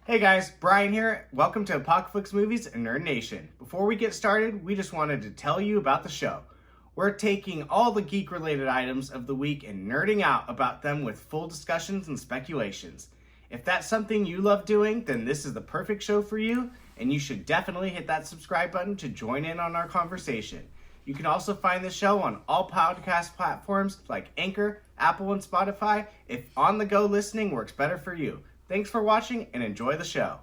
Hey guys, Brian here. Welcome to Apocaflix Movies and Nerd Nation. Before we get started, we just wanted to tell you about the show. We're taking all the geek-related items of the week and nerding out about them with full discussions and speculations. If that's something you love doing, then this is the perfect show for you, and you should definitely hit that subscribe button to join in on our conversation. You can also find the show on all podcast platforms like Anchor, Apple, and Spotify if on-the-go listening works better for you. Thanks for watching and enjoy the show.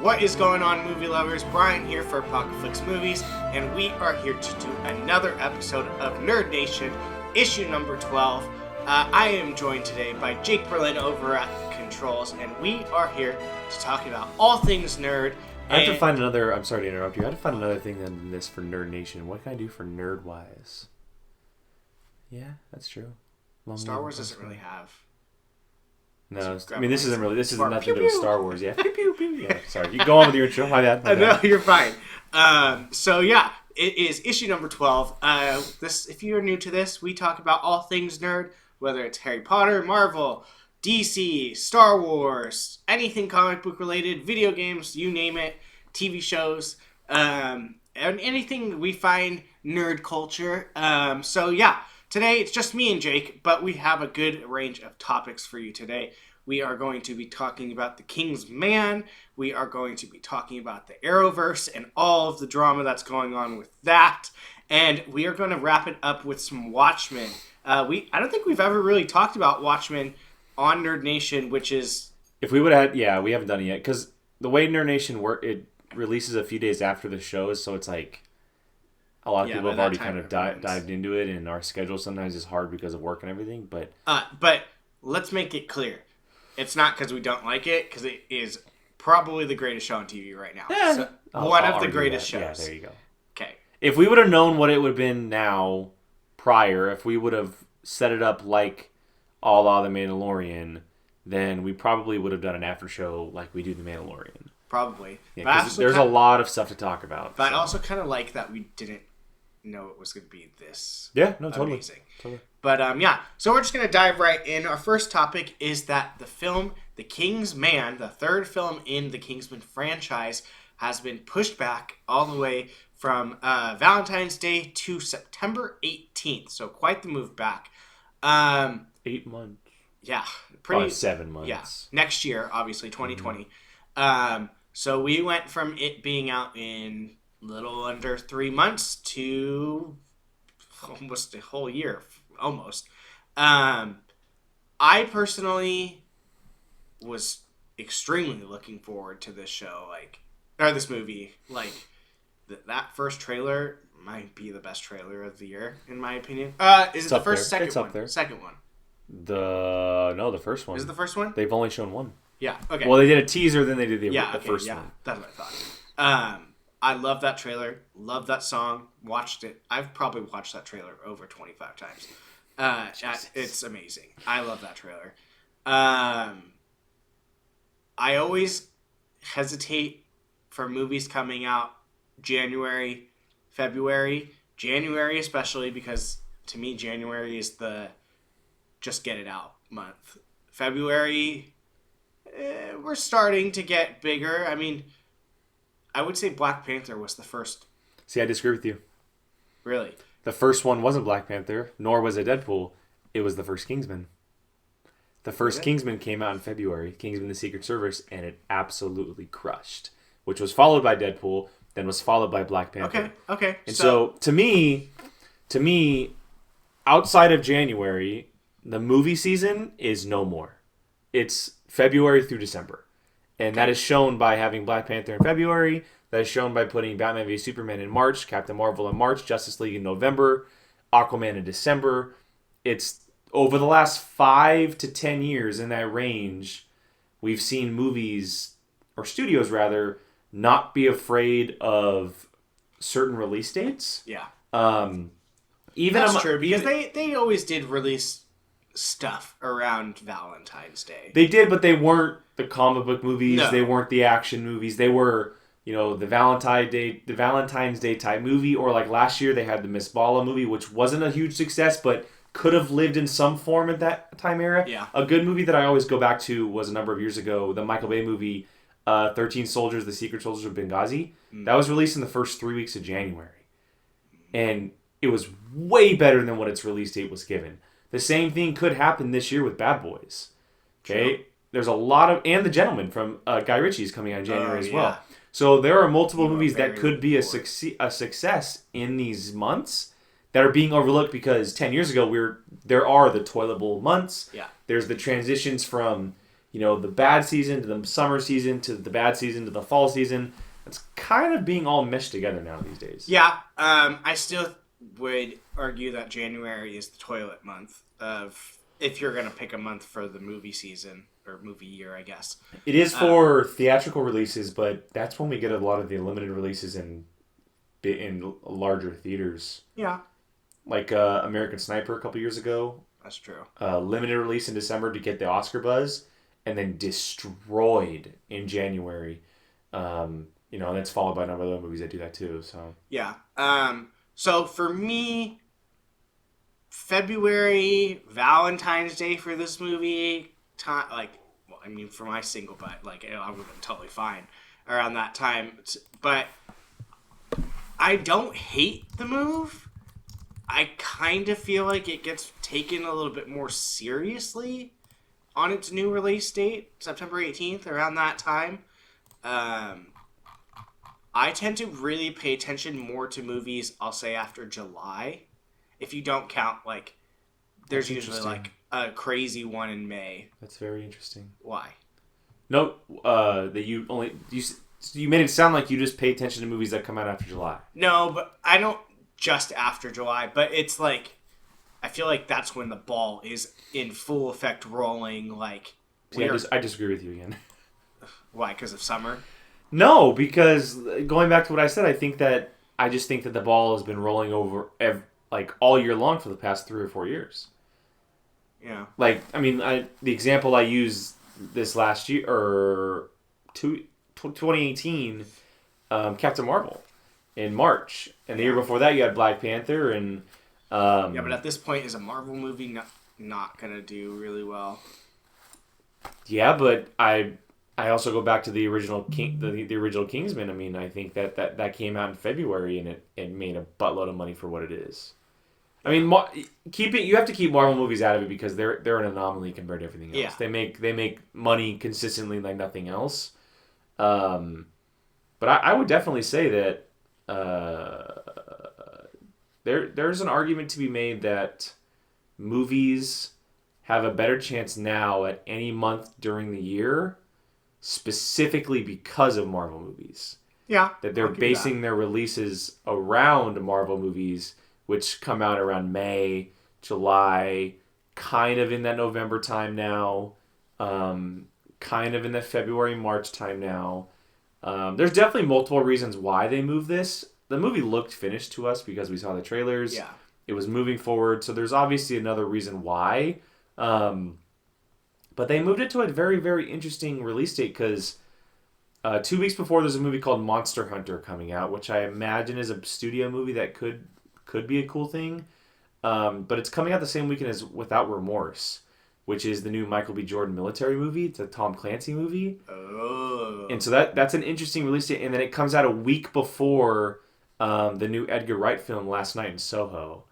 What is going on, movie lovers? Brian here for Apocaflix Movies, and we are here to do another episode of Nerd Nation, issue number 12. I am joined today by Jake Berlin over at Controls, and we are here to talk about all things nerd. I have to find another. I'm sorry to interrupt you. I have to find another thing than this for Nerd Nation. What can I do for Nerd Wise? Yeah, that's true. Star Wars doesn't really have. No, I mean this isn't really. This is nothing to do with Star Wars. Yeah, pew pew pew. Yeah, sorry. You go on with your intro. My bad. No, you're fine. So yeah, it is issue number 12. If you're new to this, we talk about all things nerd, whether it's Harry Potter, Marvel, DC, Star Wars, anything comic book related, video games, you name it, TV shows, and anything we find nerd culture. So yeah, today it's just me and Jake, but we have a good range of topics for you today. We are going to be talking about the King's Man. We are going to be talking about the Arrowverse and all of the drama that's going on with that. And we are going to wrap it up with some Watchmen. I don't think we've ever really talked about Watchmen on Nerd Nation, which is... If we would have... Yeah, we haven't done it yet. Because the way Nerd Nation works, it releases a few days after the shows, so it's like... A lot of people have already kind of dived into it, and our schedule sometimes is hard because of work and everything, but... But let's make it clear. It's not because we don't like it, because it is probably the greatest show on TV right now. Yeah. So, one of the greatest shows. Yeah, there you go. Okay. If we would have known what it would have been now, prior, if we would have set it up like a la The Mandalorian, then we probably would have done an after show like we do The Mandalorian. Probably. Yeah, there's a lot of stuff to talk about. But I also kind of like that we didn't know it was going to be this totally. Amazing. Totally. But yeah, so we're just going to dive right in. Our first topic is that the film The King's Man, the third film in the Kingsman franchise, has been pushed back all the way from Valentine's Day to September 18th. So quite the move back. 8 months. Yeah. Probably 7 months. Yeah. Next year, obviously, 2020. So we went from it being out in little under 3 months to almost a whole year. Almost. I personally was extremely looking forward to this show, this movie. That first trailer might be the best trailer of the year, in my opinion. Is it the first, second one? Up there. Second one. The first one. Is it the first one? They've only shown one. Yeah, okay. Well, they did a teaser, then they did the first one. That's what I thought. I love that trailer. Love that song. Watched it. I've probably watched that trailer over 25 times. It's amazing. I love that trailer. I always hesitate for movies coming out January, February. January especially, because to me January is the just get it out month. February, we're starting to get bigger. I mean, I would say Black Panther was the first. See, I disagree with you. Really? The first one wasn't Black Panther, nor was it Deadpool. It was the first Kingsman. The first Kingsman came out in February, Kingsman the Secret Service, and it absolutely crushed. Which was followed by Deadpool, then was followed by Black Panther. Okay. And so to me, outside of January, the movie season is no more. It's February through December. And that is shown by having Black Panther in February. That is shown by putting Batman v Superman in March, Captain Marvel in March, Justice League in November, Aquaman in December. It's over the last 5 to 10 years in that range, we've seen movies, or studios rather, not be afraid of certain release dates. Yeah. That's true, because they always did release stuff around Valentine's Day. They did, but they weren't the comic book movies. No. They weren't the action movies. They were the Valentine's Day type movie, or like last year they had the Miss Bala movie, which wasn't a huge success, but could have lived in some form at that time era. Yeah. A good movie that I always go back to was a number of years ago, the Michael Bay movie, 13 Soldiers, The Secret Soldiers of Benghazi. That was released in the first 3 weeks of January. And it was way better than what its release date was given. The same thing could happen this year with Bad Boys. Okay? True. There's a lot of... And The Gentleman from Guy Ritchie is coming out in January as well. So there are multiple movies that could be a success in these months that are being overlooked because 10 years ago there are the toilet bowl months. Yeah. There's the transitions from the bad season to the summer season to the bad season to the fall season. It's kind of being all meshed together now these days. Yeah. I still would argue that January is the toilet month of if you're going to pick a month for the movie season or movie year, I guess. It is for theatrical releases, but that's when we get a lot of the limited releases in larger theaters. Yeah. Like American Sniper a couple years ago. That's true. Limited release in December to get the Oscar buzz, and then destroyed in January. And that's followed by a number of other movies that do that too. So yeah. So for me, February, Valentine's Day for this movie, for my single butt, I would have been totally fine around that time. But I don't hate the move. I kind of feel like it gets taken a little bit more seriously on its new release date, September 18th, around that time. I tend to really pay attention more to movies, I'll say, after July. If you don't count, there's usually, a crazy one in May. That's very interesting. Why? No, you made it sound like you just pay attention to movies that come out after July. No, but I don't just after July, but it's I feel like that's when the ball is in full effect rolling, I disagree with you again. Why, because of summer? No, because going back to what I said, I just think that the ball has been rolling over all year long for the past 3 or 4 years. Yeah. The example I used this last year, or 2018, Captain Marvel in March. And the year before that, you had Black Panther. And but at this point, is a Marvel movie not going to do really well? Yeah, but I also go back to the original the original Kingsman. I think that came out in February, and it made a buttload of money for what it is. You have to keep Marvel movies out of it because they're an anomaly compared to everything else. Yeah. They make money consistently like nothing else. But I would definitely say that there's an argument to be made that movies have a better chance now at any month during the year, specifically because of Marvel movies. Yeah. That they're basing their releases around Marvel movies, which come out around May, July, kind of in that November time now, kind of in the February, March time now. There's definitely multiple reasons why they moved this. The movie looked finished to us because we saw the trailers. Yeah. It was moving forward, so there's obviously another reason why. But they moved it to a very, very interesting release date because 2 weeks before there's a movie called Monster Hunter coming out, which I imagine is a studio movie that could be a cool thing. But it's coming out the same weekend as Without Remorse, which is the new Michael B. Jordan military movie. It's a Tom Clancy movie. Oh. And so that's an interesting release date. And then it comes out a week before the new Edgar Wright film, Last Night in Soho.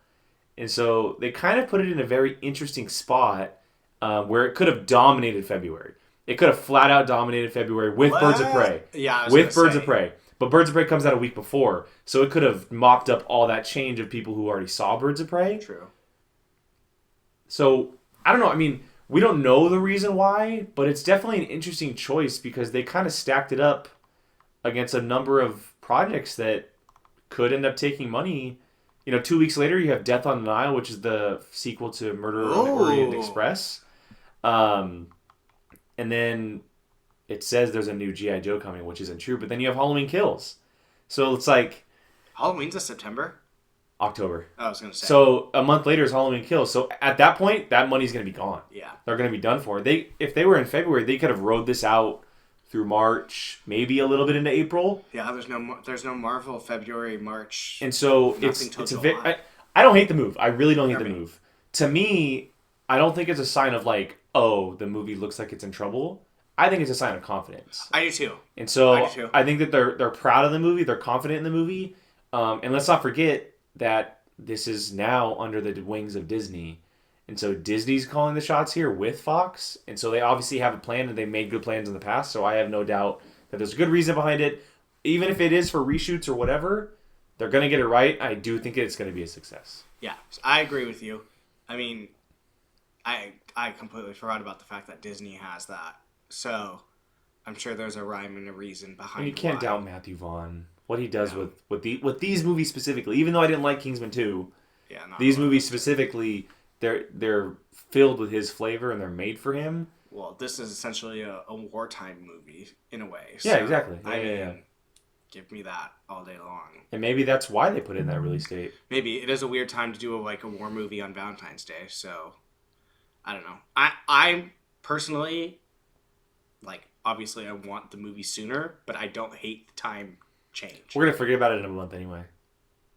And so they kind of put it in a very interesting spot where it could have dominated February. It could have flat out dominated February with Birds of Prey. Yeah, with Birds of Prey. But Birds of Prey comes out a week before. So it could have mopped up all that change of people who already saw Birds of Prey. True. So, I don't know. We don't know the reason why, but it's definitely an interesting choice because they kind of stacked it up against a number of projects that could end up taking money. 2 weeks later, you have Death on the Nile, which is the sequel to Murder on the Orient Express. And then it says there's a new G.I. Joe coming, which isn't true. But then you have Halloween Kills. So it's like... Halloween's in September? October. I was going to say. So a month later is Halloween Kills. So at that point, that money's going to be gone. Yeah. They're going to be done for. If they were in February, they could have rode this out through March, maybe a little bit into April. Yeah, there's no Marvel February, March. And so it's a very. I don't hate the move. I really don't hate the move. To me, I don't think it's a sign of like, oh, the movie looks like it's in trouble. I think it's a sign of confidence. I do too. And so I think that they're proud of the movie. They're confident in the movie. And let's not forget that this is now under the wings of Disney. And so Disney's calling the shots here with Fox. And so they obviously have a plan, and they've made good plans in the past. So I have no doubt that there's a good reason behind it. Even if it is for reshoots or whatever, they're going to get it right. I do think it's going to be a success. Yeah, I agree with you. I mean, I completely forgot about the fact that Disney has that. So I'm sure there's a rhyme and a reason behind it. You can't doubt Matthew Vaughn. What he does with these movies specifically. Even though I didn't like Kingsman 2, these movies specifically, they're filled with his flavor and they're made for him. Well, this is essentially a wartime movie in a way. So, yeah, exactly. Give me that all day long. And maybe that's why they put it in that release date. Maybe it is a weird time to do a war movie on Valentine's Day. So I don't know. I personally, like, obviously I want the movie sooner, but I don't hate the time change. We're gonna forget about it in a month anyway.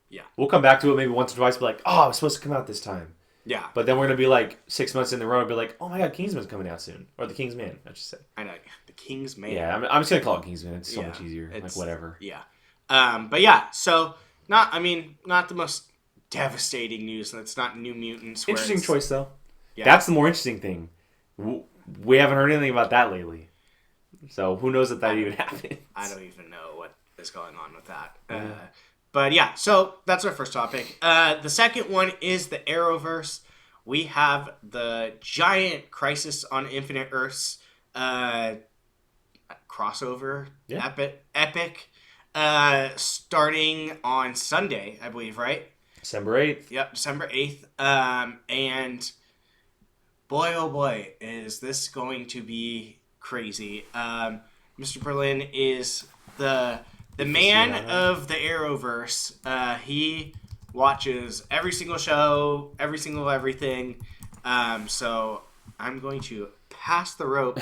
Yeah, we'll come back to it maybe once or twice. Be like, oh, it's supposed to come out this time. Yeah, but then we're gonna be like 6 months in the row and be like, oh my god, Kingsman's coming out soon, or the Kingsman, I should say. I know, the Kingsman. Yeah, I'm just gonna call it Kingsman. It's so much easier. Like whatever. Yeah, but yeah, so not the most devastating news. It's not New Mutants. Interesting choice though. Yeah, that's the more interesting thing. We haven't heard anything about that lately, so who knows if that even happens. I don't even know what is going on with that. But yeah, so that's our first topic. The second one is the Arrowverse. We have the giant Crisis on Infinite Earths crossover epic starting on Sunday, I believe, right? December 8th. Yep, December 8th. And boy, oh boy, is this going to be crazy. Mr. Berlin is the man of the Arrowverse. He watches every single show, every single everything. So I'm going to pass the rope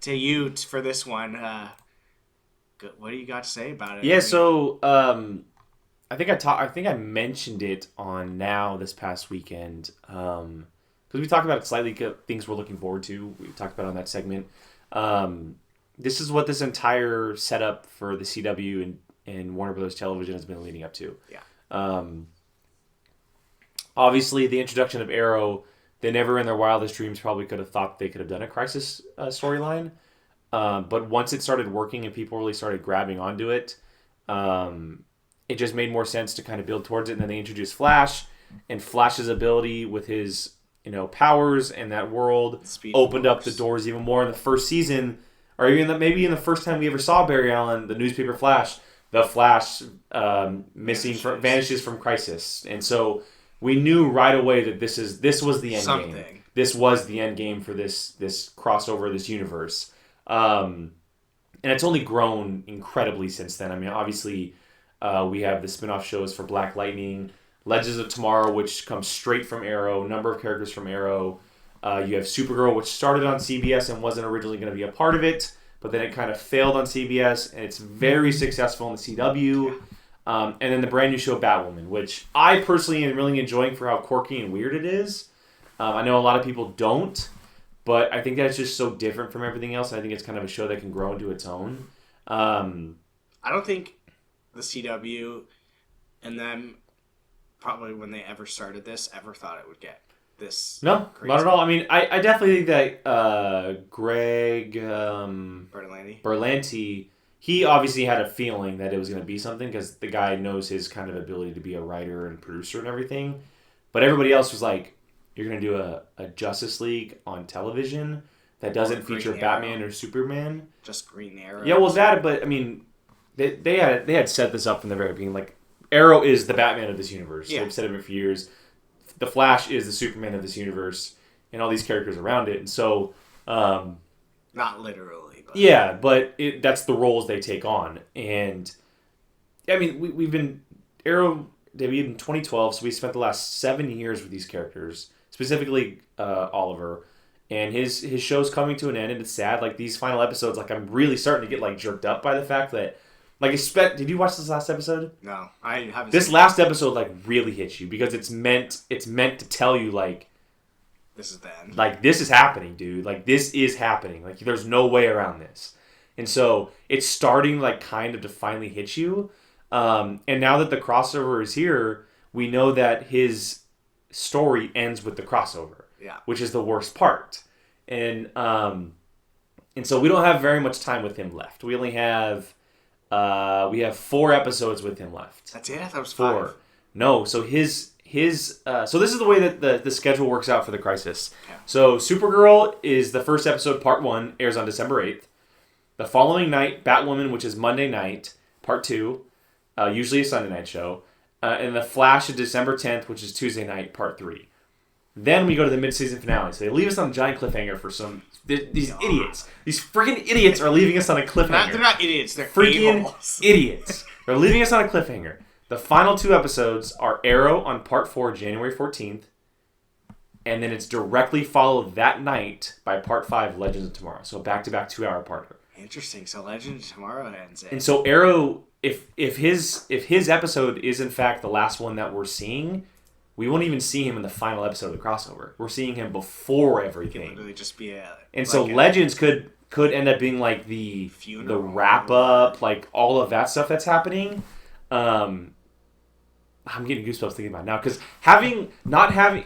to you for this one. What do you got to say about it? Yeah, so I think I mentioned it on Now this past weekend because we talked about it slightly. Things we're looking forward to. We talked about it on that segment. This is what this entire setup for the CW and Warner Brothers Television has been leading up to. Yeah. Obviously, the introduction of Arrow, they never in their wildest dreams probably could have thought they could have done a Crisis storyline. But once it started working and people really started grabbing onto it, it just made more sense to kind of build towards it. And then they introduced Flash, and Flash's ability with his powers and that world opened up the doors even more in the first season. Or even maybe in the first time we ever saw Barry Allen, the newspaper Flash, the Flash vanishes from Crisis. And so we knew right away that this was the end game. This was the end game for this crossover, this universe. And it's only grown incredibly since then. I mean, obviously, we have the spin-off shows for Black Lightning, Legends of Tomorrow, which comes straight from Arrow, number of characters from Arrow. You have Supergirl, which started on CBS and wasn't originally going to be a part of it, but then it kind of failed on CBS, and it's very successful in the CW. And then the brand new show Batwoman, which I personally am really enjoying for how quirky and weird it is. I know a lot of people don't, but I think that's just so different from everything else. I think it's kind of a show that can grow into its own. I don't think the CW and them, probably when they ever started this, ever thought it would get this. No, crazy. Not at all. I mean, I definitely think that Greg Berlanti, he obviously had a feeling that it was going to be something because the guy knows his kind of ability to be a writer and producer and everything. But everybody else was like, you're going to do a Justice League on television that doesn't feature Batman or Superman? Just Green Arrow. Yeah, well, but I mean, they had set this up from the very beginning. Like, Arrow is the Batman of this universe. Yeah. They've said it for years. The Flash is the Superman of this universe, and all these characters around it. And so, not literally, but yeah, but that's the roles they take on. And I mean, we've been Arrow debuted in 2012, so we spent the last 7 years with these characters, specifically Oliver. and his show's coming to an end, and it's sad. Like these final episodes, like I'm really starting to get like jerked up by the fact that, like, did you watch this last episode? No, I haven't. This last episode like really hits you because it's meant to tell you like, this is the end. Like this is happening, dude. Like this is happening. Like there's no way around this. And so it's starting like kind of to finally hit you. And now that the crossover is here, we know that his story ends with the crossover. Yeah. Which is the worst part. And so we don't have very much time with him left. We only have 4 episodes with him left. That's it? I thought it was 5. No, so his so this is the way that the schedule works out for the Crisis. Yeah. So Supergirl is the first episode, part 1, airs on December 8th. The following night, Batwoman, which is Monday night, part 2, usually a Sunday night show. And The Flash is December 10th, which is Tuesday night, part 3. Then we go to the mid-season finale. So they leave us on a giant cliffhanger for these idiots. These freaking idiots are leaving us on a cliffhanger. They're not idiots. They're freaking a-holes. Idiots. They're leaving us on a cliffhanger. The final 2 episodes are Arrow on part 4, January 14th. And then it's directly followed that night by part 5, Legends of Tomorrow. So back-to-back 2-hour parter. Interesting. So Legends of Tomorrow ends it. And so Arrow, if his episode is in fact the last one that we're seeing, we won't even see him in the final episode of the crossover. We're seeing him before everything. It could literally just be Legends could end up being like the wrap up, like all of that stuff that's happening. I'm getting goosebumps thinking about it now because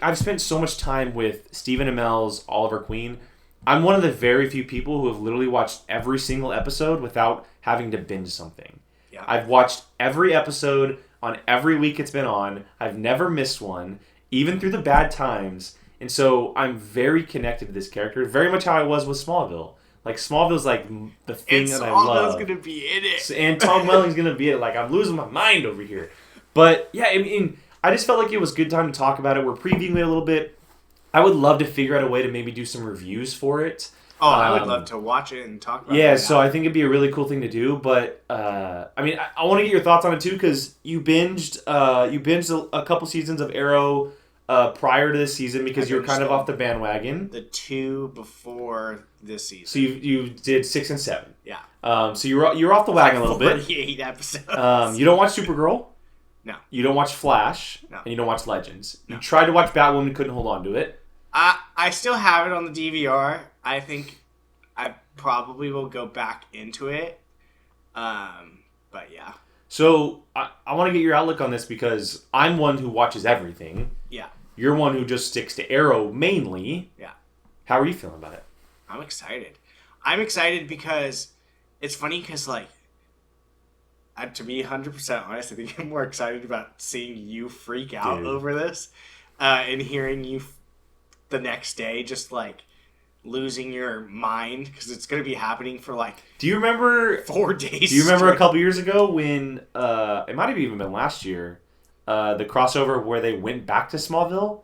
I've spent so much time with Stephen Amell's Oliver Queen. I'm one of the very few people who have literally watched every single episode without having to binge something. Yeah. I've watched every episode on every week it's been on. I've never missed one, even through the bad times. And so I'm very connected to this character, very much how I was with Smallville. Like, Smallville's like the thing that I love. Smallville's going to be in it. And Tom Welling's going to be it. Like, I'm losing my mind over here. But, yeah, I mean, I just felt like it was a good time to talk about it. We're previewing it a little bit. I would love to figure out a way to maybe do some reviews for it. Oh, I would love to watch it and talk about it. Yeah, so I think it'd be a really cool thing to do. But, I mean, I want to get your thoughts on it, too, because you binged a couple seasons of Arrow prior to this season because you were kind of off the bandwagon. The 2 before this season. So you did 6 and 7. Yeah. So you're off the wagon a little bit. 48 episodes. You don't watch Supergirl. No. You don't watch Flash. No. And you don't watch Legends. No. You tried to watch Batwoman, couldn't hold on to it. I still have it on the DVR. I think I probably will go back into it. But yeah. So I want to get your outlook on this because I'm one who watches everything. Yeah. You're one who just sticks to Arrow mainly. Yeah. How are you feeling about it? I'm excited. I'm excited because it's funny because, like, to be 100% honest, I think I'm more excited about seeing you freak out over this and hearing you the next day just, like, losing your mind because it's going to be happening for, like, do you remember 4 days Do you remember straight. a couple years ago when, it might have even been last year, the crossover where they went back to Smallville?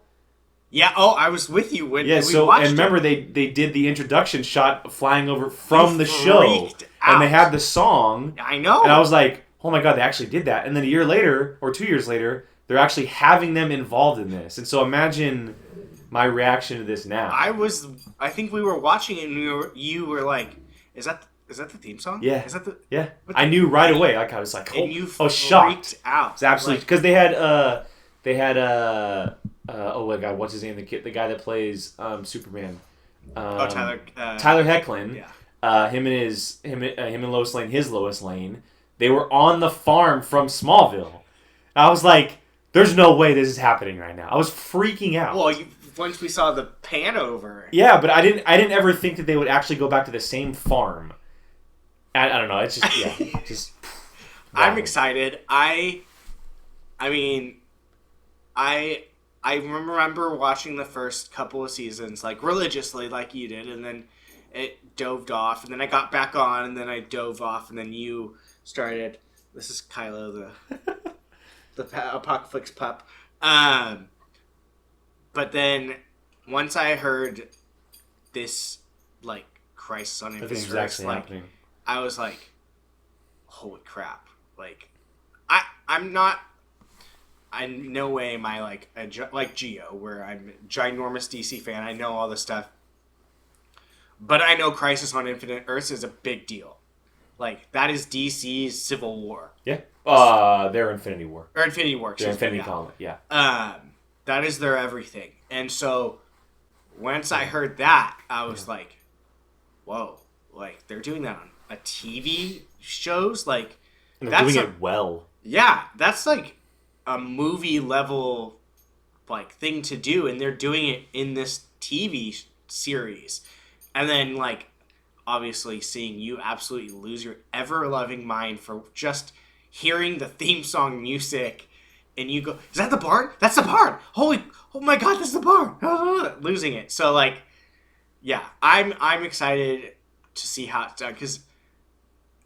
Yeah, I was with you when we watched and remember it. they did the introduction shot flying over from the show, and they had the song. I know, and I was like, "Oh my god, they actually did that!" And then a year later, or 2 years later, they're actually having them involved in this. And so imagine my reaction to this now. I think we were watching it, and you were like, "Is that the theme song? Yeah, is that the yeah?" I knew right away. Like I was like, and you shocked freaked out. It's absolutely because they had oh my god, what's his name? The guy that plays Superman. Tyler Hoechlin. Yeah. Him and Lois Lane, his Lois Lane. They were on the farm from Smallville. I was like, "There's no way this is happening right now." I was freaking out. Well, once we saw the pan over. Yeah, but I didn't ever think that they would actually go back to the same farm. I don't know. It's just just. Wow. I'm excited. I mean, I remember watching the first couple of seasons like religiously, like you did, and then it dove off, and then I got back on, and then I dove off, and then you started. This is Kylo, the Apocaflix pup. But then once I heard this, like, Crisis on Infinite Earths, like, happening. I was like, holy crap! Like, I'm not. In no way am I like Geo, where I'm a ginormous DC fan. I know all this stuff. But I know Crisis on Infinite Earths is a big deal. Like, that is DC's Civil War. Yeah. Their Infinity War. Or Infinity War. Their Infinity Gauntlet, yeah. That is their everything. And so, once I heard that, I was like, whoa. Like, they're doing that on a TV shows? Like, and they're doing it well. Yeah, that's like a movie level like thing to do, and they're doing it in this TV series. And then, like, obviously seeing you absolutely lose your ever-loving mind for just hearing the theme song music, and you go, is that the Bard? That's the Bard! Oh my god, that's the Bard! Losing it. So, like, yeah, I'm excited to see how it's done, because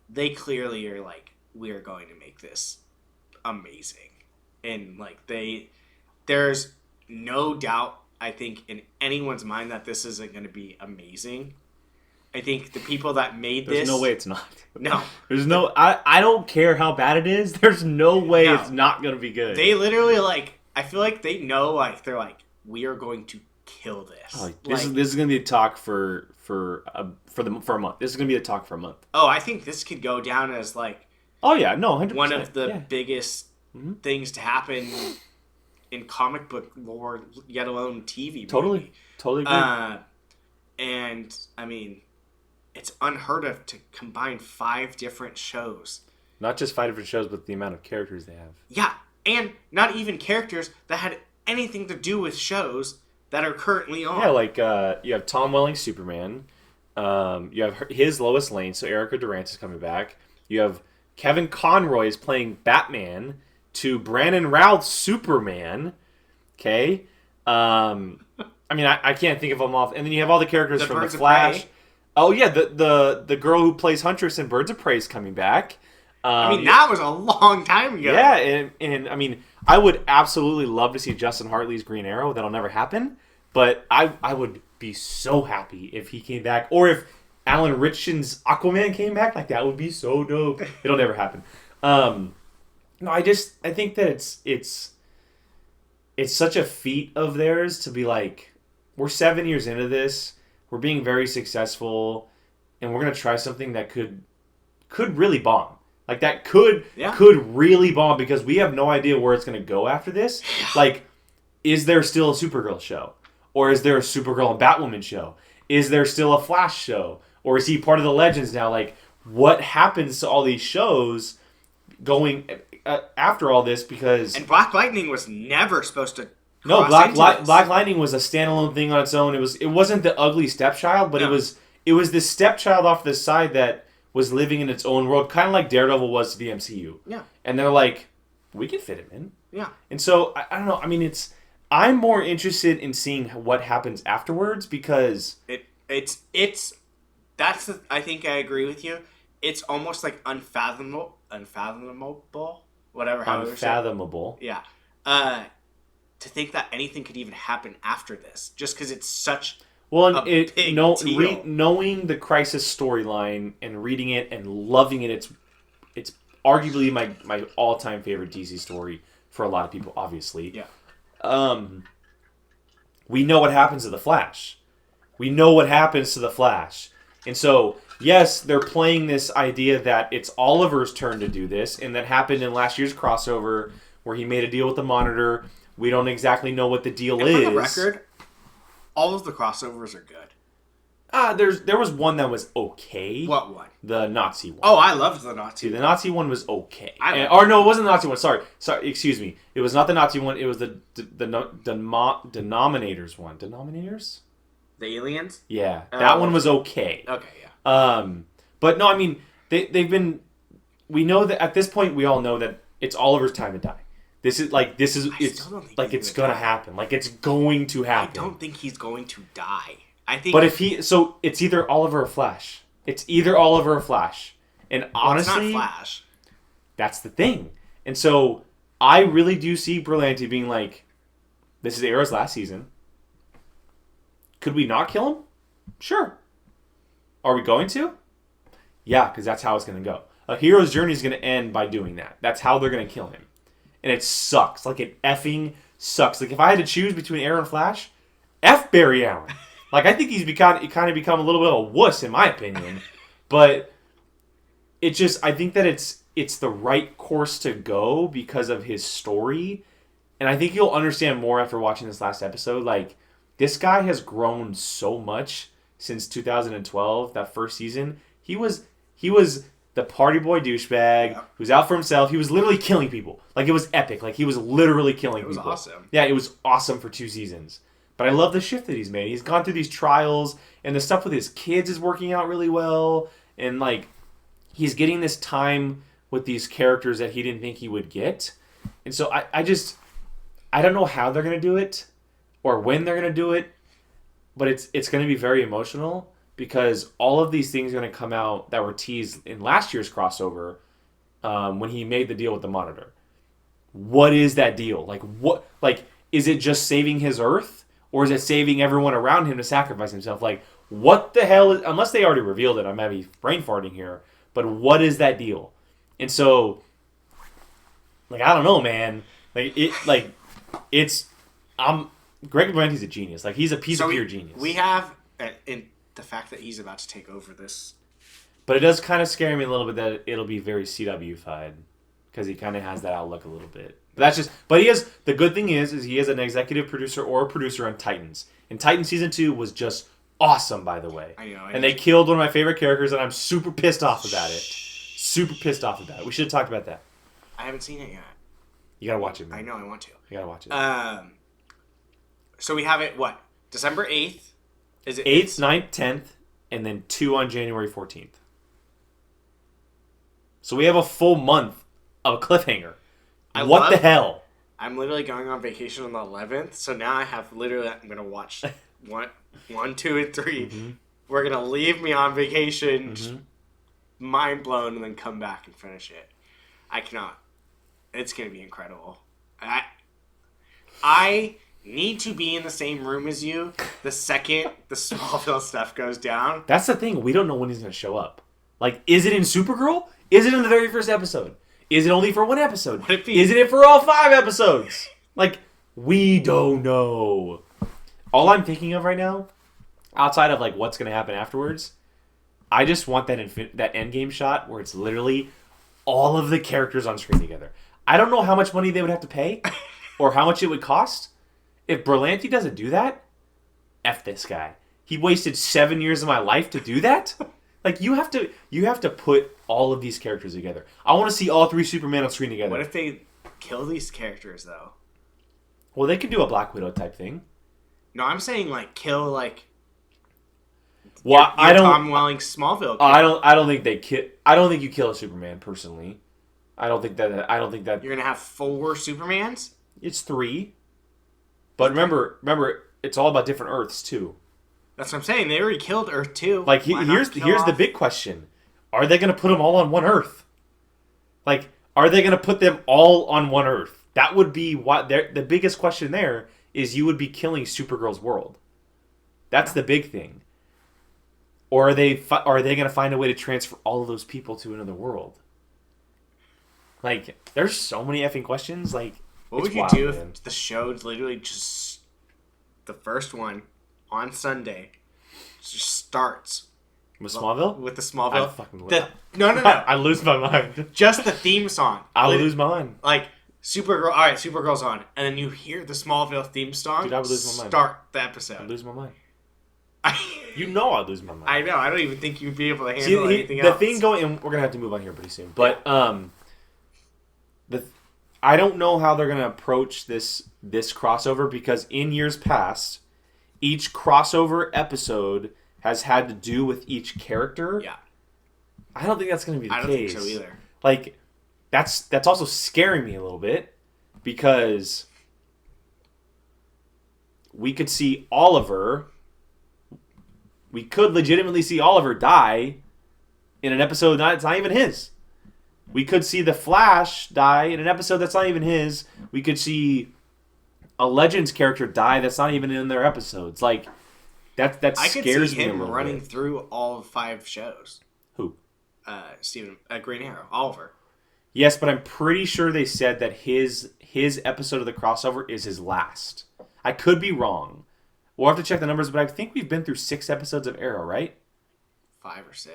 they clearly are like, we are going to make this amazing. And, like, there's no doubt, I think, in anyone's mind that this isn't going to be amazing. I think the people that made this... There's no way it's not. No. There's no... I don't care how bad it is. There's no way it's not going to be good. They literally, like... I feel like they know, like, they're like, we are going to kill this. Oh, this is going to be a talk for a month. This is going to be a talk for a month. Oh, I think this could go down as, like... Oh, yeah. No, 100%. One of the biggest things to happen in comic book lore, yet alone TV. Totally agree. And, I mean... It's unheard of to combine 5 different shows. Not just 5 different shows, but the amount of characters they have. Yeah, and not even characters that had anything to do with shows that are currently on. Yeah, like you have Tom Welling's Superman. You have his Lois Lane, so Erica Durant is coming back. You have Kevin Conroy is playing Batman to Brandon Routh's Superman. Okay? I mean, I can't think of them off. And then you have all the characters from The Flash. Oh, yeah, the girl who plays Huntress in Birds of Prey is coming back. I mean, that was a long time ago. Yeah, and I mean, I would absolutely love to see Justin Hartley's Green Arrow. That'll never happen. But I would be so happy if he came back. Or if Alan Ritchson's Aquaman came back. Like, that would be so dope. It'll never happen. No, I think that it's such a feat of theirs to be like, we're 7 years into this. We're being very successful, and we're gonna try something that could really bomb. Like, that could really bomb, because we have no idea where it's gonna go after this. Yeah. Like, is there still a Supergirl show, or is there a Supergirl and Batwoman show? Is there still a Flash show, or is he part of the Legends now? Like, what happens to all these shows going after all this? Because Black Lightning was never supposed to. No, Black Lightning was a standalone thing on its own. It wasn't the ugly stepchild, but it was this stepchild off the side that was living in its own world, kind of like Daredevil was to the MCU. Yeah. And they're like, we can fit him in. Yeah. And so I don't know. I mean, I'm more interested in seeing what happens afterwards, because I think I agree with you. It's almost like unfathomable, whatever. Unfathomable. Yeah. To think that anything could even happen after this, just because it's such a big deal. Knowing the Crisis storyline and reading it and loving it, it's arguably my all-time favorite DC story for a lot of people, obviously. Yeah. We know what happens to the Flash. And so, yes, they're playing this idea that it's Oliver's turn to do this, and that happened in last year's crossover where he made a deal with the Monitor. We don't exactly know what the deal is. For the record, all of the crossovers are good. There was one that was okay. What one? The Nazi one. Oh, I loved the Nazi one. The Nazi one was okay. Or no, it wasn't the Nazi one. Sorry, excuse me. It was not the Nazi one. It was the Denominators one. Denominators? The aliens? Yeah, that one was okay. Okay, yeah. But no, I mean, they've been... We know that at this point, we all know that it's Oliver's time to die. It's gonna happen. Like, it's going to happen. I don't think he's going to die. I think. But it's either Oliver or Flash. And honestly, it's not Flash. That's the thing. And so I really do see Berlanti being like, this is Arrow's last season. Could we not kill him? Sure. Are we going to? Yeah, because that's how it's going to go. A hero's journey is going to end by doing that. That's how they're going to kill him. And it sucks. Like, it effing sucks. Like, if I had to choose between Arrow and Flash, F Barry Allen. Like, I think he's become a little bit of a wuss, in my opinion. But it just, I think that it's the right course to go because of his story. And I think you'll understand more after watching this last episode. Like, this guy has grown so much since 2012, that first season. He was the party boy douchebag who's out for himself. He was literally killing people. Like, it was epic. Like, he was literally killing people. It was awesome. Yeah, it was awesome for 2 seasons. But I love the shift that he's made. He's gone through these trials, and the stuff with his kids is working out really well. And, like, he's getting this time with these characters that he didn't think he would get. And so I don't know how they're going to do it or when they're going to do it, but it's going to be very emotional because all of these things are going to come out that were teased in last year's crossover when he made the deal with the Monitor. What is that deal? Like, is it just saving his Earth? Or is it saving everyone around him to sacrifice himself? Like, what the hell is... Unless they already revealed it, I might be brain farting here. But what is that deal? And so... Like, I don't know, man. Greg Berlanti's a genius. Like, he's a piece of pure genius. We have... in the fact that he's about to take over this... But it does kind of scare me a little bit that it'll be very CW-fied. Because he kind of has that outlook a little bit. But he has, the good thing is he is an executive producer or a producer on Titans. And Titans Season 2 was just awesome, by the way. I know. And they killed one of my favorite characters, and I'm super pissed off about it. Super pissed off about it. We should have talked about that. I haven't seen it yet. You gotta watch it, man. I know, I want to. You gotta watch it. So we have it, what? December 8th? Is it 8th, 9th, 10th, and then 2 on January 14th. So we have a full month of a cliffhanger. What the hell? I'm literally going on vacation on the 11th, so now I have literally... I'm going to watch 1, 2, and 3. Mm-hmm. We're going to leave me on vacation, just mind blown, and then come back and finish it. I cannot. It's going to be incredible. I need to be in the same room as you the second the Smallville stuff goes down. That's the thing. We don't know when he's going to show up. Like, is it in Supergirl? Is it in the very first episode? Is it only for 1 episode? Isn't it for all 5 episodes? Like, we don't know. All I'm thinking of right now, outside of like what's going to happen afterwards, I just want that endgame shot where it's literally all of the characters on screen together. I don't know how much money they would have to pay or how much it would cost. If Berlanti doesn't do that, F this guy. He wasted 7 years of my life to do that? Like, you have to put all of these characters together. I want to see all 3 Supermen on screen together. What if they kill these characters, though? Well, they could do a Black Widow type thing. No, I'm saying, like, kill, like... Well, I don't... Tom Welling Smallville. I don't think they kill... I don't think you kill a Superman, personally. I don't think that... You're going to have 4 Supermans? It's 3. But remember, it's all about different Earths, too. That's what I'm saying. They already killed Earth 2. Like, here's the big question. Are they going to put them all on one Earth? Like, are they going to put them all on one Earth? That would be what... The biggest question there is you would be killing Supergirl's world. That's the big thing. Or are they going to find a way to transfer all of those people to another world? Like, there's so many effing questions. Like, what would you do if the show literally just... The first one... on Sunday, just starts with Smallville. With the Smallville, No. I lose my mind. Just the theme song. I'll lose my mind. Like Supergirl. All right, Supergirl's on, and then you hear the Smallville theme song. Dude, I would lose my mind. Start the episode. I'd lose my mind. You know I'd lose my mind. I know. I don't even think you'd be able to handle anything else. The thing going, and we're gonna have to move on here pretty soon. But I don't know how they're gonna approach this crossover because in years past, each crossover episode has had to do with each character. Yeah. I don't think that's going to be the case. I don't think so either. Like, that's also scaring me a little bit because we could see Oliver. We could legitimately see Oliver die in an episode that's not even his. We could see the Flash die in an episode that's not even his. We could see a Legends character die that's not even in their episodes. Like, that scares me a little bit. I could see him running through all 5 shows. Who? Green Arrow. Oliver. Yes, but I'm pretty sure they said that his episode of the crossover is his last. I could be wrong. We'll have to check the numbers, but I think we've been through 6 episodes of Arrow, right? 5 or 6.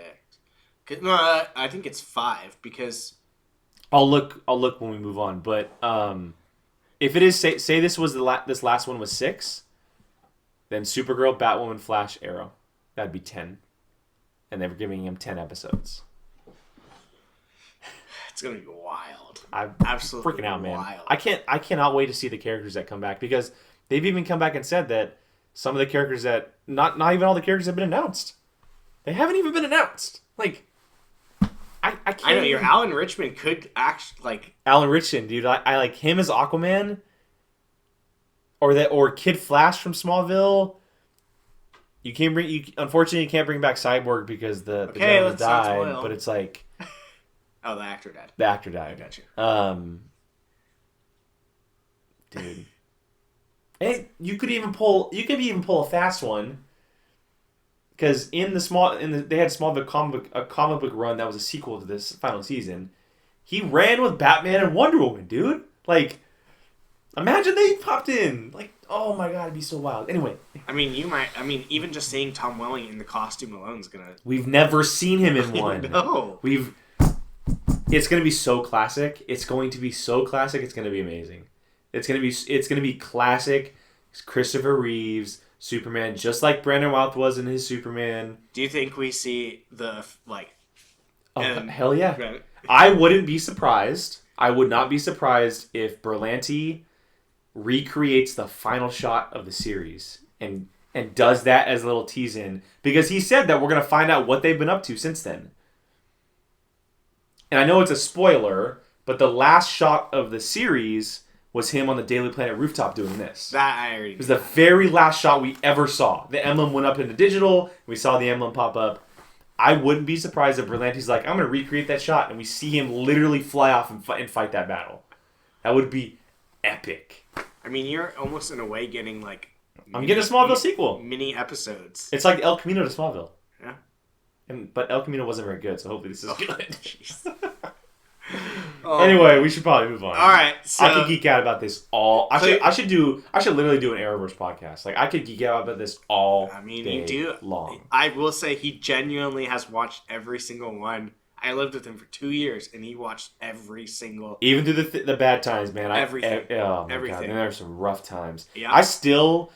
No, I think it's 5 because I'll look when we move on. But if it is, say this was this last one was 6, then Supergirl, Batwoman, Flash, Arrow, that'd be 10, and they were giving him 10 episodes. It's gonna be wild. I'm Absolutely freaking out, man. wild. I cannot wait to see the characters that come back, because they've even come back and said that some of the characters that not even all the characters have been announced. They haven't even been announced. Like, I can't. I know your Alan Richmond could actually like Alan Richmond, dude. I like him as Aquaman, or Kid Flash from Smallville. Unfortunately you can't bring back Cyborg because the gentleman died. But it's like, oh, the actor died. The actor died. I got you. Dude. And you could even pull a fast one, because they had Smallville comic book run that was a sequel to this final season. He ran with Batman and Wonder Woman, dude. Like, imagine they popped in. Like, oh my god, it'd be so wild. Anyway, I mean, even just seeing Tom Welling in the costume alone is gonna. We've never seen him in one. No. It's gonna be so classic. It's going to be so classic. It's gonna be amazing. It's gonna be classic Christopher Reeves Superman, just like Brandon Routh was in his Superman. Do you think we see the like? Oh, hell yeah! I wouldn't be surprised. I would not be surprised if Berlanti recreates the final shot of the series and does that as a little tease-in, because he said that we're gonna find out what they've been up to since then. And I know it's a spoiler, but the last shot of the series was him on the Daily Planet rooftop doing this. That I already. It was the very last shot we ever saw. The emblem went up into digital. We saw the emblem pop up. I wouldn't be surprised if Berlanti's like, I'm going to recreate that shot, and we see him literally fly off and fight that battle. That would be epic. I mean, you're almost in a way getting like. I'm getting a Smallville sequel. Mini episodes. It's like El Camino to Smallville. Yeah. But El Camino wasn't very good, so hopefully this is good. Jeez. Anyway, we should probably move on. All right, so I could geek out about this all. I should literally do an Arrowverse podcast. Like, I could geek out about this all. I mean, day you do. Long. I will say he genuinely has watched every single one. I lived with him for 2 years, and he watched every single. Even through the bad times, man. Everything. Oh my Everything. God, man, there were some rough times. Yeah. I still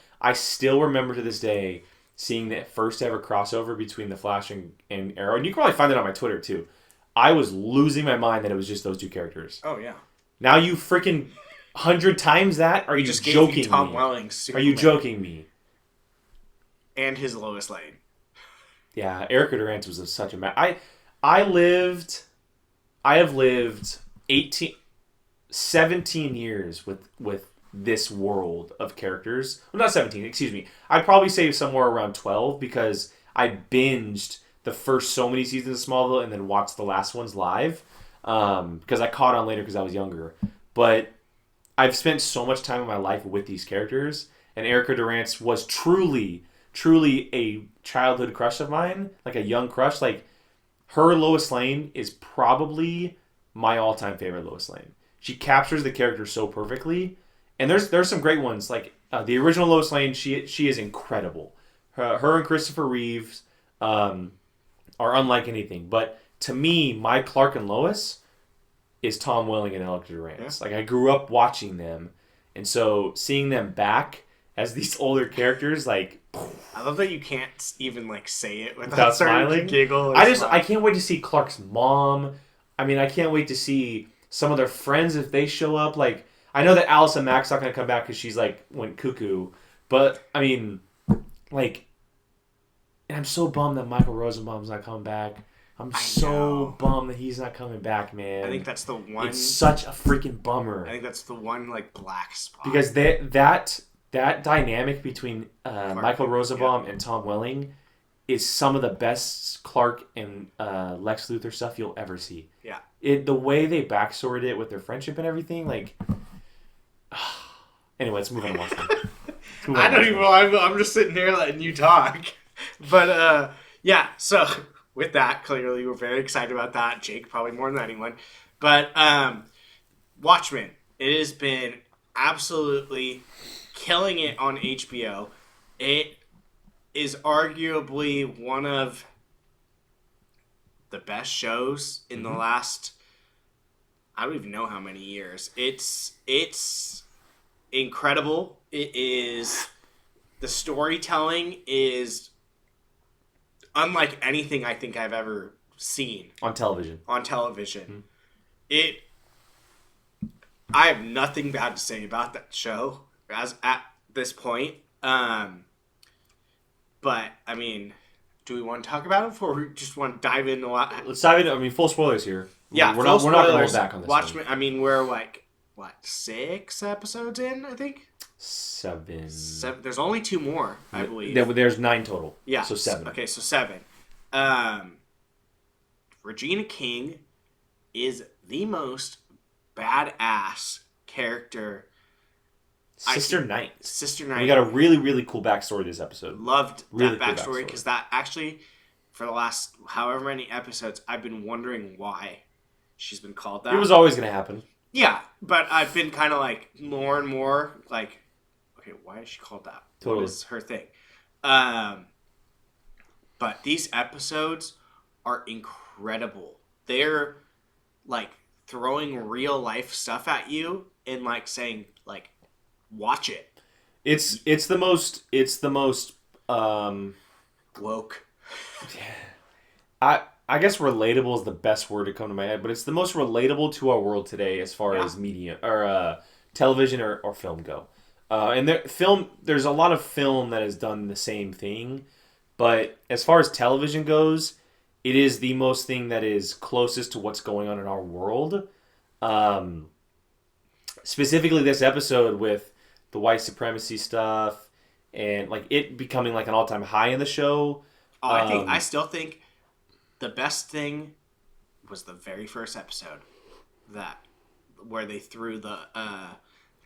remember to this day seeing the first ever crossover between the Flash and Arrow, and you can probably find it on my Twitter too. I was losing my mind that it was just those two characters. Oh yeah. Now you freaking 100 times that? Are you just joking me? Tom Welling, Superman. Are you joking me? And his Lois Lane. Yeah, Erica Durant was such a I have lived 17 years with this world of characters. Well, not 17, excuse me. I'd probably say somewhere around 12, because I binged the first so many seasons of Smallville and then watched the last ones live, because I caught on later because I was younger. But I've spent so much time in my life with these characters, and Erica Durant was truly a childhood crush of mine, like a young crush. Like, her Lois Lane is probably my all-time favorite Lois Lane. She captures the character so perfectly, and there's some great ones. Like the original Lois Lane, she is incredible. Her and Christopher Reeves are unlike anything. But to me, my Clark and Lois is Tom Welling and Electra Durant. Yeah. Like, I grew up watching them, and so seeing them back as these older characters, like, I love that you can't even like say it without smiling. Giggle. I can't wait to see Clark's mom. I mean, I can't wait to see some of their friends if they show up. Like, I know that Allison Mack's not gonna come back because she's like went cuckoo, but I mean, like, and I'm so bummed that Michael Rosenbaum's not coming back. I'm so bummed that he's not coming back, man. I think that's the one. It's such a freaking bummer. I think that's the one like black spot, because that dynamic between Michael Rosenbaum and Tom Welling is some of the best Clark and Lex Luthor stuff you'll ever see. Yeah. The way they backstored it with their friendship and everything, like. Anyway, let's move on to Watchmen. I don't even know. I'm just sitting here letting you talk. But, yeah, so with that, clearly we're very excited about that. Jake, probably more than anyone. But Watchmen, it has been absolutely killing it on HBO. It is arguably one of the best shows in the last, I don't even know how many years. It's incredible. It is, the storytelling is unlike anything I think I've ever seen on television. It, I have nothing bad to say about that show as at this point. But I mean, do we want to talk about it, or we just want to dive into? Let's dive into. I mean, full spoilers here. Yeah, we're not going to hold back on this. Watchmen. I mean, we're like what, 6 episodes in? I think 7. There's only 2 more, I believe. There's 9 total. Yeah, so 7. Okay, so 7. Regina King is the most badass character. Sister Knight. We got a really, really cool backstory this episode. Loved that backstory because that actually, for the last however many episodes, I've been wondering why she's been called that. It was always going to happen. Yeah, but I've been kind of like more and more like, okay, why is she called that? Totally. What is her thing? But these episodes are incredible. They're like throwing real life stuff at you and like saying like, watch it. It's the most woke. I guess relatable is the best word to come to my head, but it's the most relatable to our world today as far as media or television or film go. And there's a lot of film that has done the same thing, but as far as television goes, it is the most thing that is closest to what's going on in our world. Specifically this episode with the white supremacy stuff and like it becoming like an all-time high in the show. I still think the best thing was the very first episode where they threw the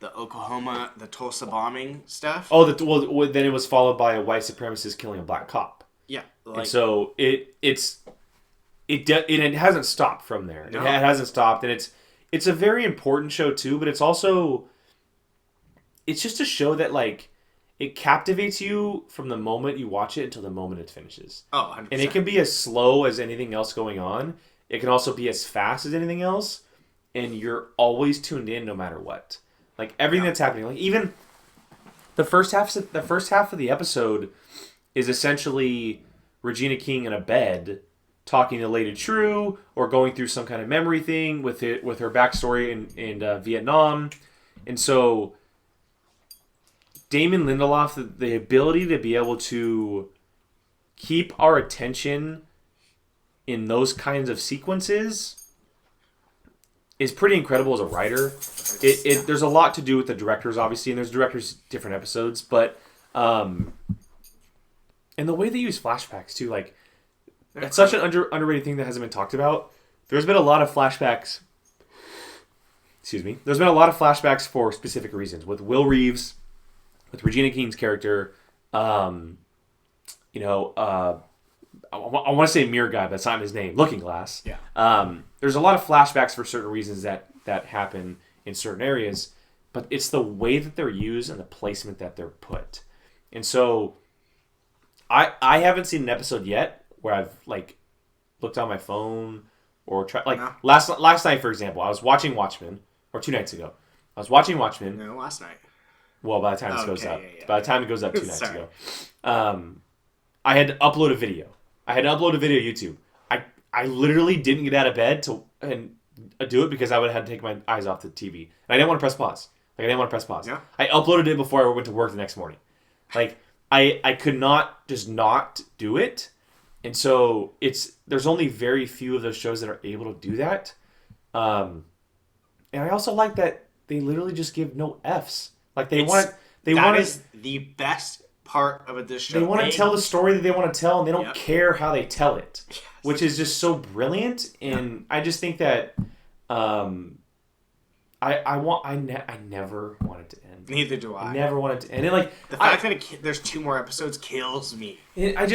Oklahoma, the Tulsa bombing stuff. Oh, then it was followed by a white supremacist killing a black cop. Yeah, and so it hasn't stopped from there. No. It hasn't stopped, and it's a very important show too. But it's just a show that like it captivates you from the moment you watch it until the moment it finishes. Oh, 100%. And it can be as slow as anything else going on. It can also be as fast as anything else, and you're always tuned in no matter what. Like everything that's happening, like even the first half of the episode is essentially Regina King in a bed talking to Lady True or going through some kind of memory thing with her backstory in Vietnam. And so Damon Lindelof, the ability to be able to keep our attention in those kinds of sequences is pretty incredible as a writer. There's a lot to do with the directors, obviously, and there's directors different episodes, but and the way they use flashbacks too, like that's such an underrated thing that hasn't been talked about. There's been a lot of flashbacks. Excuse me. There's been a lot of flashbacks for specific reasons with Will Reeves, with Regina King's character. I want to say Mirror Guy, but that's not his name. Looking Glass. Yeah. There's a lot of flashbacks for certain reasons that happen in certain areas, but it's the way that they're used and the placement that they're put. And so I haven't seen an episode yet where I've like looked on my phone or tried like last night, for example, I was watching Watchmen, or 2 nights ago. I was watching Watchmen. No, last night. Well, by the time this goes up. Yeah. By the time it goes up 2 nights ago. I had to upload a video. To YouTube. I literally didn't get out of bed to do it because I would have had to take my eyes off the TV. And I didn't want to press pause. Yeah. I uploaded it before I went to work the next morning. Like, I could not just not do it. And so there's only very few of those shows that are able to do that. And I also like that they literally just give no Fs. Like that is the best part of this show. They want to tell the story that they want to tell, and they don't care how they tell it, which is just so brilliant. And I just think that I never want it to end. Neither do I. I never want it to end. And like the fact that there's 2 more episodes kills me. You know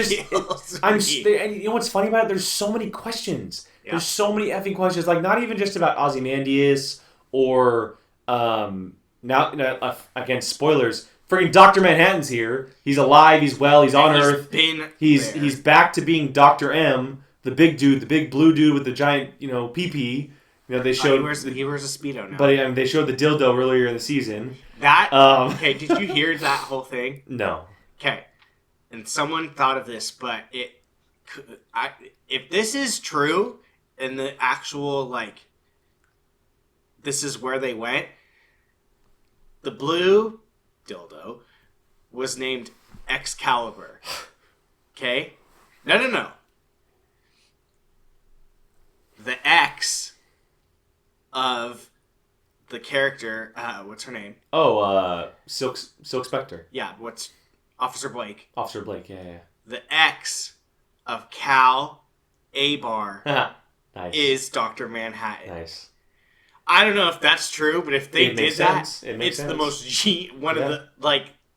what's funny about it? There's so many questions. Yeah. There's so many effing questions. Like not even just about Ozymandias or now again spoilers Freaking Dr. Manhattan's here. He's alive. He's well. He's on Earth. He's back to being Dr. M, the big dude, the big blue dude with the giant, pee-pee. They showed he wears a Speedo now. But they showed the dildo earlier in the season. Okay, did you hear that whole thing? No. Okay. And someone thought of this, but if this is true, and the actual, this is where they went, the blue dildo was named Excalibur. Okay? No. The X of the character, what's her name? Oh, Silk Spectre. Yeah, what's Officer Blake? Officer Blake, yeah. The X of Cal Abar Nice. is Dr. Manhattan. Nice. I don't know if that's true, but if they did that, it's sense. The most of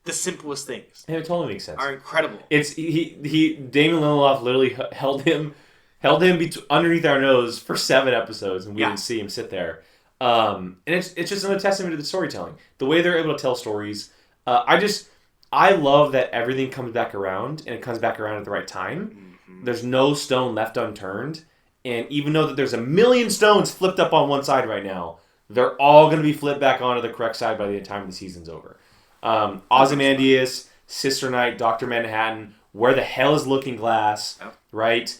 the simplest things. Yeah, it totally makes sense. Are incredible. It's Damon Lindelof literally held him underneath our nose for 7 episodes, and we didn't see him sit there. And it's just another testament to the storytelling, the way they're able to tell stories. I love that everything comes back around, and it comes back around at the right time. Mm-hmm. There's no stone left unturned, and even though that there's a million stones flipped up on one side right now, they're all going to be flipped back onto the correct side by the time the season's over. Ozymandias, Sister Night, Dr. Manhattan, where the hell is Looking Glass, right?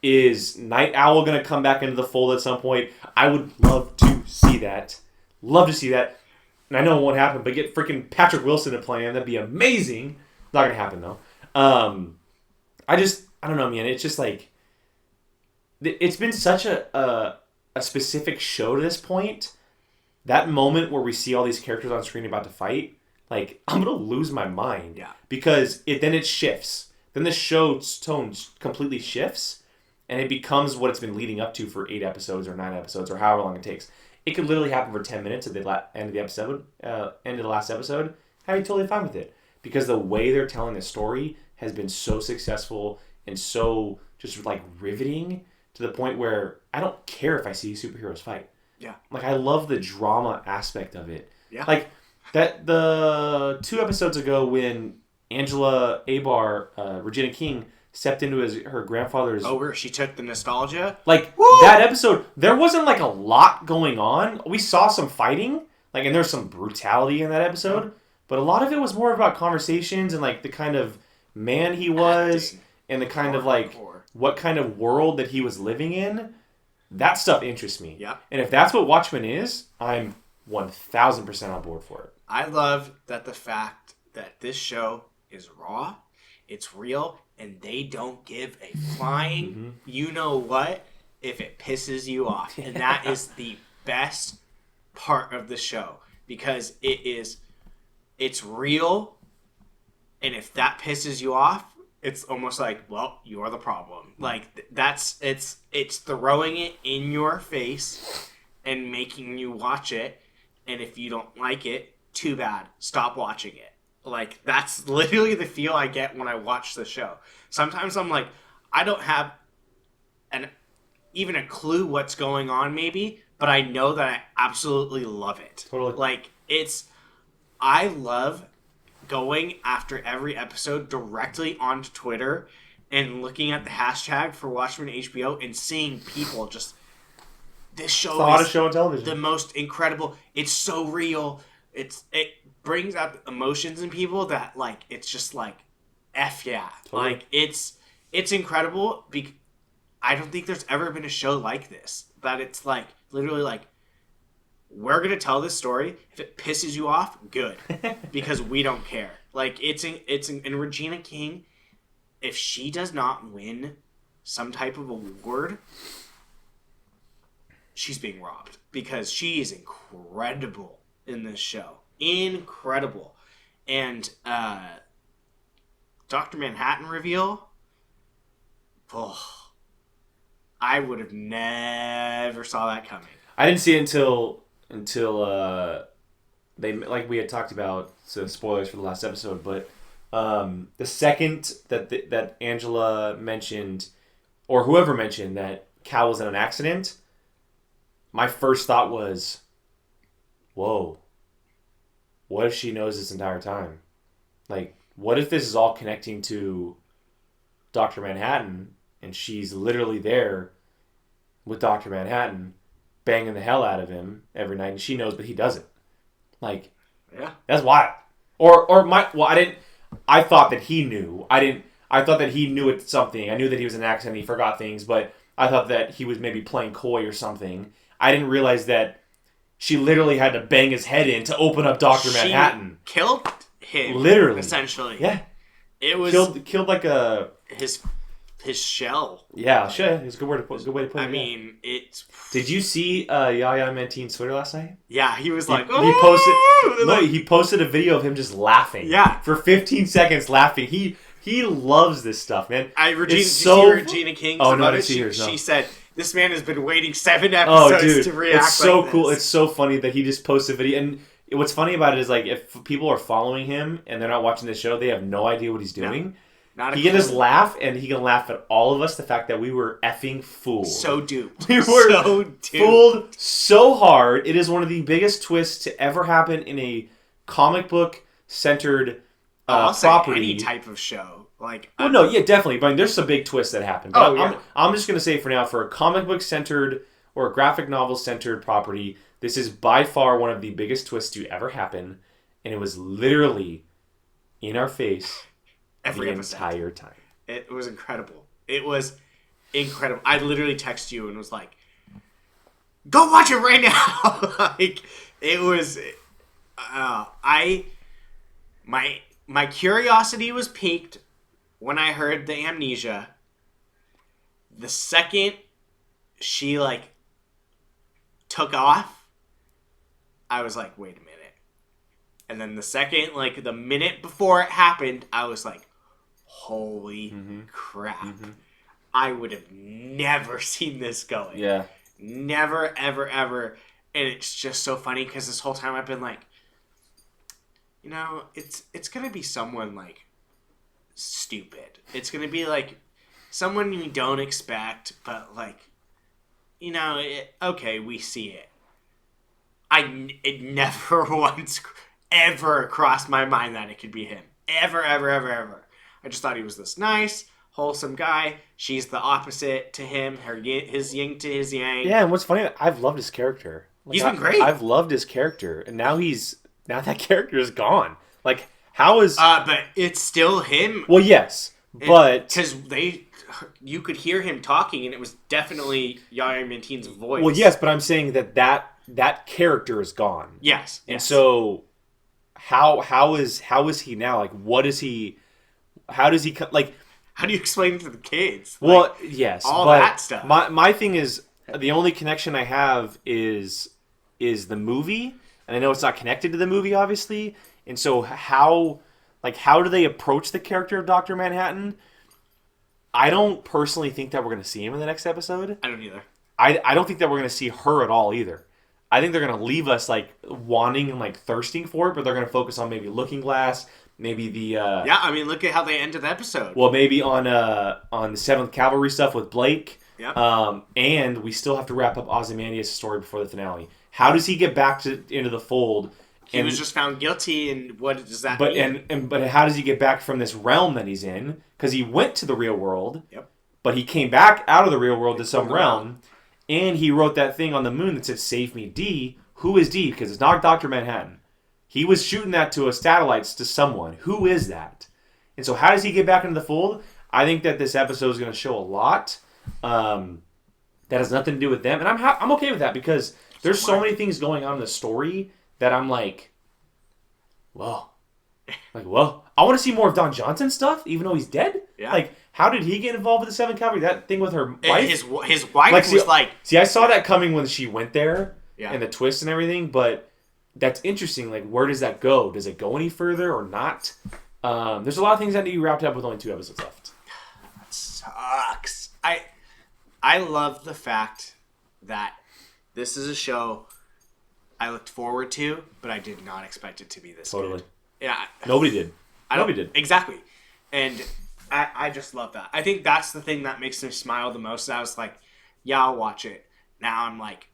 Is Night Owl going to come back into the fold at some point? I would love to see that. And I know it won't happen, but get freaking Patrick Wilson to play him. That'd be amazing. Not going to happen, though. I don't know, man. It's just it's been such a specific show to this point. That moment where we see all these characters on screen about to fight, I'm going to lose my mind. Yeah. Because then it shifts. Then the show's tone completely shifts, and it becomes what it's been leading up to for 8 episodes or 9 episodes or however long it takes. It could literally happen for 10 minutes at the end of the episode, end of the last episode. I'd be totally fine with it. Because the way they're telling the story has been so successful and so just riveting to the point where I don't care if I see superheroes fight. Yeah. I love the drama aspect of it. Yeah. That the 2 episodes ago when Angela Abar, Regina King, stepped into her grandfather's... Oh, where she took the nostalgia? That episode, there wasn't a lot going on. We saw some fighting, and there's some brutality in that episode, but a lot of it was more about conversations and the kind of man he was and the kind of what kind of world that he was living in. That stuff interests me. Yeah. And if that's what Watchmen is, I'm 1,000% on board for it. I love that the fact that this show is raw, it's real, and they don't give a flying you-know-what if it pisses you off. And that is the best part of the show. Because it's real, and if that pisses you off, it's almost you're the problem. It's throwing it in your face and making you watch it. And if you don't like it, too bad. Stop watching it. That's literally the feel I get when I watch the show. Sometimes I'm I don't have even a clue what's going on maybe, but I know that I absolutely love it. Totally. I love going after every episode directly onto Twitter and looking at the hashtag for Watchmen HBO and seeing people just... This show it's the hottest show on television. The most incredible. It's so real. It brings out emotions in people that it's just F yeah. Totally. It's incredible. I don't think there's ever been a show like this that it's literally we're gonna tell this story. If it pisses you off, good, because we don't care. And Regina King, if she does not win some type of award, she's being robbed, because she is incredible in this show. Incredible. And Dr. Manhattan reveal, I would have never saw that coming. I didn't see it until they we had talked about, so spoilers for the last episode, but the second that Angela mentioned, or whoever mentioned that Cal was in an accident, my first thought was, whoa, what if she knows this entire time? Like, what if this is all connecting to Dr. Manhattan and she's literally there with Dr. Manhattan banging the hell out of him every night and she knows but he doesn't. Like, yeah. That's wild. I thought that he knew. I thought that he knew it's something. I knew that he was an accident, he forgot things, but I thought that he was maybe playing coy or something. I didn't realize that she literally had to bang his head in to open up Dr. Manhattan. Killed him. Literally. Essentially. Yeah. It was killed like a his shell. Yeah, shit. It's a good way to put it. I mean, it's. Did you see Yaya Mantin's Twitter last night? Yeah, he was He oh! he posted a video of him just laughing. Yeah, for 15 seconds laughing. He loves this stuff, man. Regina King. Oh no, I didn't see hers. No. She said this man has been waiting 7 episodes to react. It's so like cool. this. It's so funny that he just posted a video. And what's funny about it is like if people are following him and they're not watching the show, they have no idea what he's doing. No. He can just laugh, and he can laugh at all of us. The fact that we were effing fooled. So duped. We were fooled so hard. It is one of the biggest twists to ever happen in a comic book centered property. Any type of show. Like, definitely. But I mean, there's some big twists that happen. But I'm just gonna say for now, for a comic book centered or a graphic novel centered property, this is by far one of the biggest twists to ever happen, and it was literally in our face. Every entire time. It was incredible. It was incredible. I literally texted you and was like, go watch it right now. Like, it was, my curiosity was piqued when I heard the amnesia. The second she, like, took off, I was like, wait a minute. And then the second, like, the minute before it happened, I was like, holy crap. Mm-hmm. I would have never seen this going. Yeah. Never, ever, ever. And it's just so funny because this whole time I've been like, you know, it's going to be someone, like, stupid. It's going to be, like, someone you don't expect, but, like, you know, okay, we see it. It never once ever crossed my mind that it could be him. Ever, ever, ever, ever. I just thought he was this nice, wholesome guy. She's the opposite to him. His yin to his yang. Yeah, and what's funny, I've loved his character. Like, he's been great. I've loved his character, and now that character is gone. Like, how is? But it's still him. Well, yes, but because you could hear him talking, and it was definitely Yaya Mantin's voice. Well, yes, but I'm saying that character is gone. Yes, and so how is he now? Like, what is he? How does he like? How do you explain it to the kids? Well, like, yes, all that stuff. My thing is the only connection I have is the movie, and I know it's not connected to the movie, obviously. And so how do they approach the character of Dr. Manhattan? I don't personally think that we're going to see him in the next episode. I don't either. I don't think that we're going to see her at all either. I think they're going to leave us like wanting and like thirsting for it, but they're going to focus on maybe Looking Glass. Maybe the I mean, look at how they ended the episode. Well, maybe on the 7th Cavalry stuff with Blake. Yeah. And we still have to wrap up Ozymandias' story before the finale. How does he get back into the fold? He was just found guilty, and what does that mean? But how does he get back from this realm that he's in? Because he went to the real world. Yep. But he came back out of the real world to some realm, and he wrote that thing on the moon that said "Save me, D." Who is D? Because it's not Dr. Manhattan. He was shooting that to satellites to someone. Who is that? And so how does he get back into the fold? I think that this episode is going to show a lot that has nothing to do with them. And I'm okay with that because there's so many things going on in the story that I'm like, whoa. I want to see more of Don Johnson stuff, even though he's dead. Yeah. Like, how did he get involved with the 7th Cavalry? That thing with her wife? His wife was like... See, I saw that coming when she went there yeah. and the twist and everything, but... That's interesting. Like, where does that go? Does it go any further or not? There's a lot of things that need to be wrapped up with only 2 episodes left. That sucks. I love the fact that this is a show I looked forward to, but I did not expect it to be this Totally. good. Yeah. Nobody did. Nobody did. Exactly. And I just love that. I think that's the thing that makes me smile the most. I was like, yeah, I'll watch it. Now I'm like,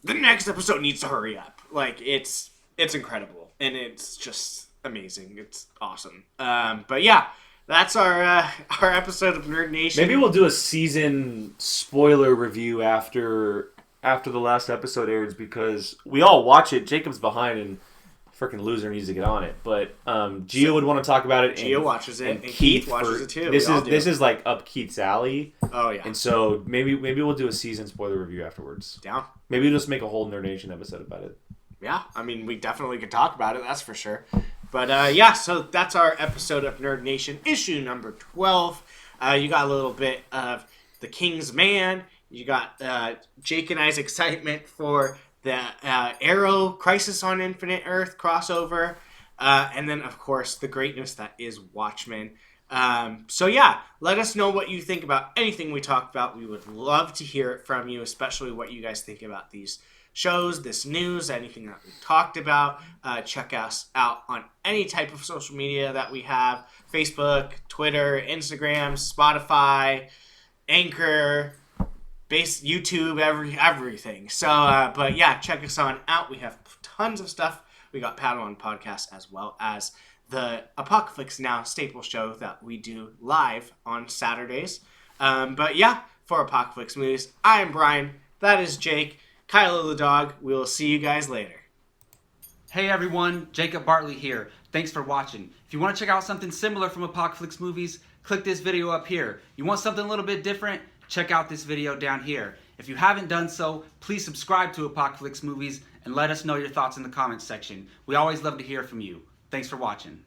the next episode needs to hurry up. Like, it's incredible. and it's just amazing. It's awesome. But yeah, that's our episode of Nerd Nation. Maybe we'll do a season spoiler review after the last episode airs, because we all watch it. Jacob's behind, and freaking loser needs to get on it. But Gio would want to talk about it. Gio watches it, and Keith watches it too. This is like up Keith's alley. Oh yeah. And so maybe we'll do a season spoiler review afterwards. Down. Maybe we'll just make a whole Nerd Nation episode about it. Yeah, I mean, we definitely could talk about it. That's for sure. But yeah, so that's our episode of Nerd Nation, issue number 12. You got a little bit of The King's Man. You got Jake and I's excitement for the Arrow Crisis on Infinite Earth crossover. And then, of course, the greatness that is Watchmen. So yeah, let us know what you think about anything we talked about. We would love to hear it from you, especially what you guys think about these shows, this news, anything that we talked about. Check us out on any type of social media that we have: Facebook, Twitter, Instagram, Spotify, Anchor, YouTube, everything. So, but yeah, check us on out. We have tons of stuff. We got Padawan Podcast, as well as the Apocaflix Now staple show that we do live on Saturdays. But yeah, for Apocaflix Movies, I am Brian. That is Jake. Kylo the dog. We will see you guys later. Hey everyone, Jacob Bartley here. Thanks for watching. If you want to check out something similar from Apocaflix Movies, click this video up here. You want something a little bit different? Check out this video down here. If you haven't done so, please subscribe to Apocaflix Movies and let us know your thoughts in the comments section. We always love to hear from you. Thanks for watching.